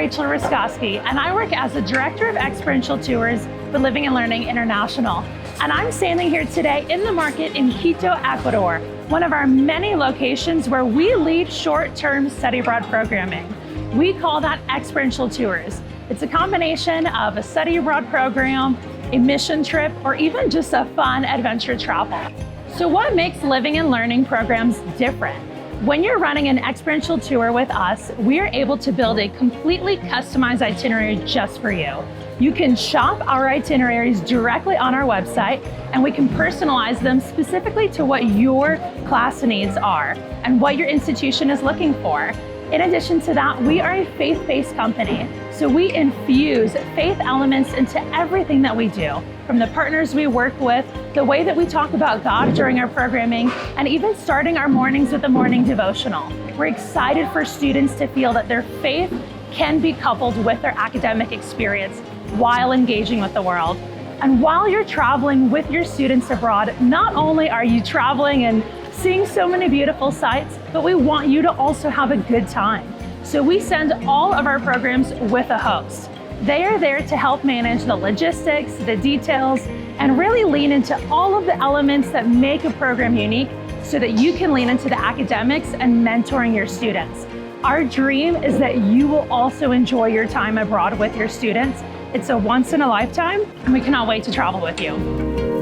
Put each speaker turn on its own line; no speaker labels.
Rachel Ruskowski, and I work as the Director of Experiential Tours for Living and Learning International. And I'm standing here today in the market in Quito, Ecuador, one of our many locations where we lead short-term study abroad programming. We call that Experiential Tours. It's a combination of a study abroad program, a mission trip, or even just a fun adventure travel. So what makes living and learning programs different? When you're running an experiential tour with us, we are able to build a completely customized itinerary just for you. You can shop our itineraries directly on our website, and we can personalize them specifically to what your class needs are and what your institution is looking for. In addition to that, we are a faith-based company, so we infuse faith elements into everything that we do, from the partners we work with, the way that we talk about God during our programming, and even starting our mornings with a morning devotional. We're excited for students to feel that their faith can be coupled with their academic experience while engaging with the world. And while you're traveling with your students abroad, not only are you traveling and seeing so many beautiful sights, but we want you to also have a good time. So we send all of our programs with a host. They are there to help manage the logistics, the details, and really lean into all of the elements that make a program unique so that you can lean into the academics and mentoring your students. Our dream is that you will also enjoy your time abroad with your students. It's a once in a lifetime, and we cannot wait to travel with you.